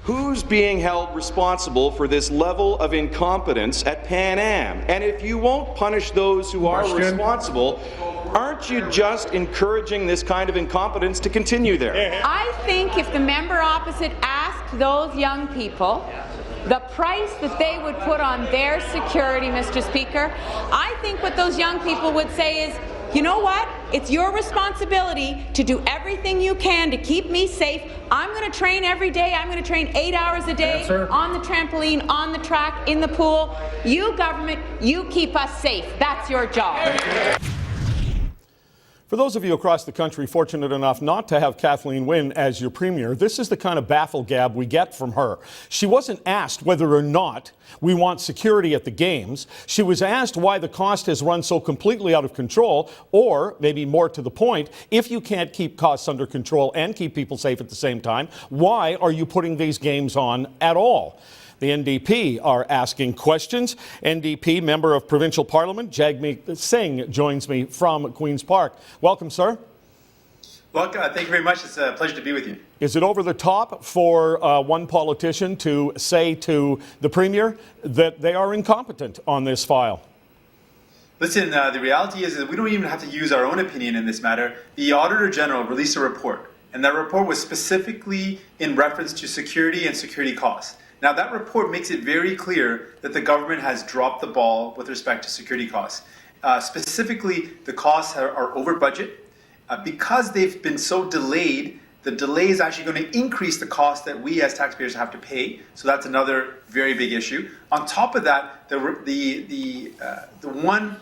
Who's being held responsible for this level of incompetence at Pan Am? And if you won't punish those who are responsible, aren't you just encouraging this kind of incompetence to continue there? I think if the member opposite asked those young people the price that they would put on their security, Mr. Speaker, I think what those young people would say is, you know what? It's your responsibility to do everything you can to keep me safe. I'm going to train every day. I'm going to train 8 hours a day on the trampoline, on the track, in the pool. You, government, you keep us safe. That's your job. For those of you across the country fortunate enough not to have Kathleen Wynne as your premier, this is the kind of baffle gab we get from her. She wasn't asked whether or not we want security at the games. She was asked why the cost has run so completely out of control, or maybe more to the point, if you can't keep costs under control and keep people safe at the same time, why are you putting these games on at all? The NDP are asking questions. NDP member of Provincial Parliament, Jagmeet Singh, joins me from Queen's Park. Welcome, sir. Well, thank you very much. It's a pleasure to be with you. Is it over the top for one politician to say to the Premier that they are incompetent on this file? Listen, the reality is that we don't even have to use our own opinion in this matter. The Auditor General released a report, and that report was specifically in reference to security and security costs. Now, that report makes it very clear that the government has dropped the ball with respect to security costs. Specifically, the costs are over budget. Because they've been so delayed, the delay is actually going to increase the cost that we as taxpayers have to pay. So that's another very big issue. On top of that, the one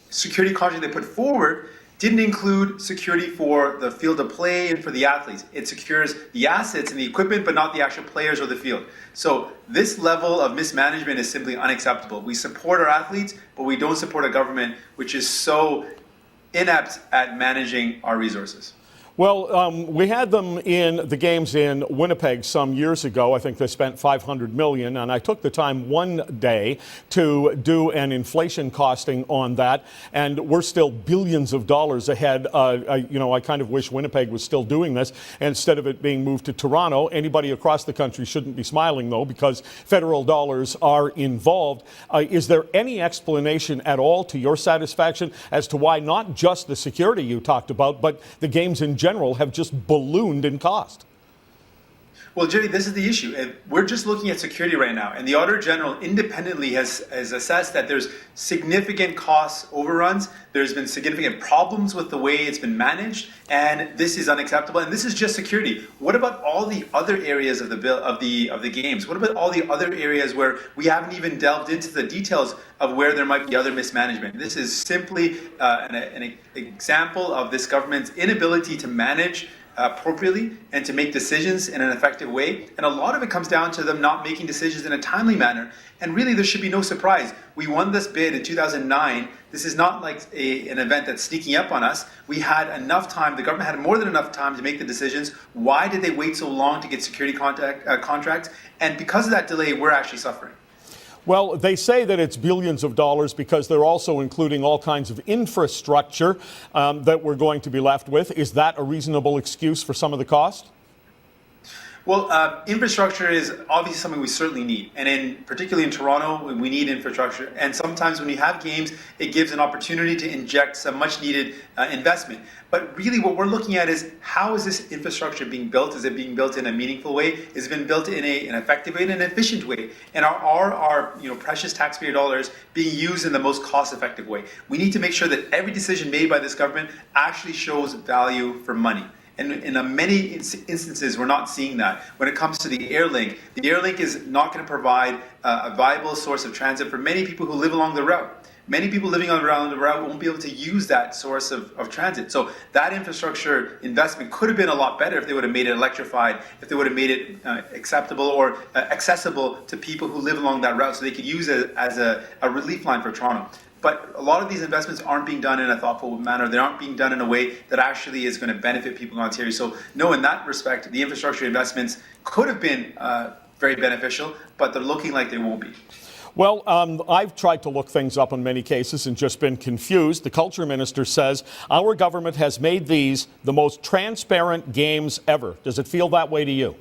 security contract they put forward didn't include security for the field of play and for the athletes. It secures the assets and the equipment, but not the actual players or the field. So this level of mismanagement is simply unacceptable. We support our athletes, but we don't support a government which is so inept at managing our resources. Well, we had them in the games in Winnipeg some years ago. I think they spent $500 million, and I took the time one day to do an inflation costing on that, and we're still billions of dollars ahead. I kind of wish Winnipeg was still doing this instead of it being moved to Toronto. Anybody across the country shouldn't be smiling, though, because federal dollars are involved. Is there any explanation at all to your satisfaction as to why not just the security you talked about, but the games in general have just ballooned in cost? Well, Jerry, this is the issue. We're just looking at security right now, and the Auditor General independently has assessed that there's significant cost overruns. There's been significant problems with the way it's been managed, and this is unacceptable. And this is just security. What about all the other areas of the bill of the games? What about all the other areas where we haven't even delved into the details of where there might be other mismanagement? This is simply an example of this government's inability to manage appropriately and to make decisions in an effective way. And a lot of it comes down to them not making decisions in a timely manner. And really, there should be no surprise. We won this bid in 2009. This is not like an event that's sneaking up on us. We had enough time. The government had more than enough time to make the decisions. Why did they wait so long to get security contracts? And because of that delay, we're actually suffering. Well, they say that it's billions of dollars because they're also including all kinds of infrastructure that we're going to be left with. Is that a reasonable excuse for some of the cost? Well, infrastructure is obviously something we certainly need. And particularly in Toronto, we need infrastructure. And sometimes when you have games, it gives an opportunity to inject some much needed investment. But really what we're looking at is, how is this infrastructure being built? Is it being built in a meaningful way? Is it been built in an effective way, in an efficient way? And are our precious taxpayer dollars being used in the most cost-effective way? We need to make sure that every decision made by this government actually shows value for money. And in many instances, we're not seeing that. When it comes to the Airlink is not going to provide a viable source of transit for many people who live along the route. Many people living around the route won't be able to use that source of transit. So that infrastructure investment could have been a lot better if they would have made it electrified, if they would have made it acceptable or accessible to people who live along that route so they could use it as a relief line for Toronto. But a lot of these investments aren't being done in a thoughtful manner. They aren't being done in a way that actually is going to benefit people in Ontario. So no, in that respect, the infrastructure investments could have been very beneficial, but they're looking like they won't be. Well, I've tried to look things up in many cases and just been confused. The culture minister says our government has made these the most transparent games ever. Does it feel that way to you?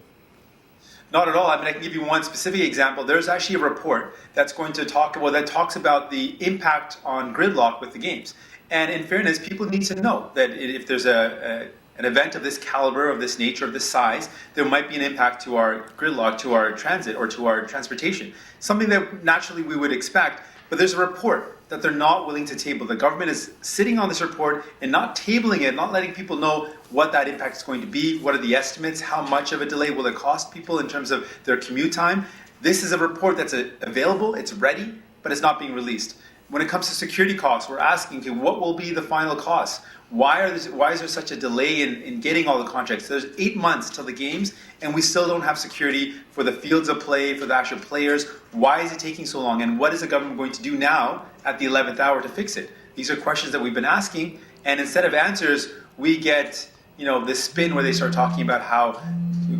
Not at all. I mean, I can give you one specific example. There's actually a report that's going to talks about the impact on gridlock with the games. And in fairness, people need to know that if there's an event of this caliber, of this nature, of this size, there might be an impact to our gridlock, to our transit, or to our transportation. Something that naturally we would expect, but there's a report that they're not willing to table. The government is sitting on this report and not tabling it, not letting people know what that impact is going to be, what are the estimates, how much of a delay will it cost people in terms of their commute time. This is a report that's available, it's ready, but it's not being released. When it comes to security costs, we're asking, okay, what will be the final cost? Why is there such a delay in getting all the contracts? There's 8 months till the games, and we still don't have security for the fields of play, for the actual players. Why is it taking so long? And what is the government going to do now at the 11th hour to fix it? These are questions that we've been asking, and instead of answers, we get this spin where they start talking about how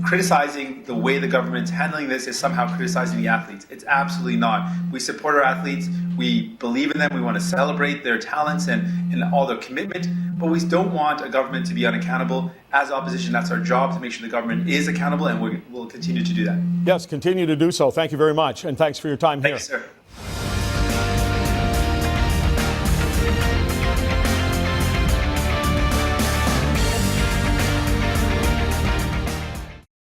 criticizing the way the government's handling this is somehow criticizing the athletes. It's absolutely not. We support our athletes. We believe in them. We want to celebrate their talents and all their commitment. But we don't want a government to be unaccountable. As opposition, that's our job, to make sure the government is accountable, and we'll continue to do that. Yes, continue to do so. Thank you very much, and thanks for your time here. Thanks, sir.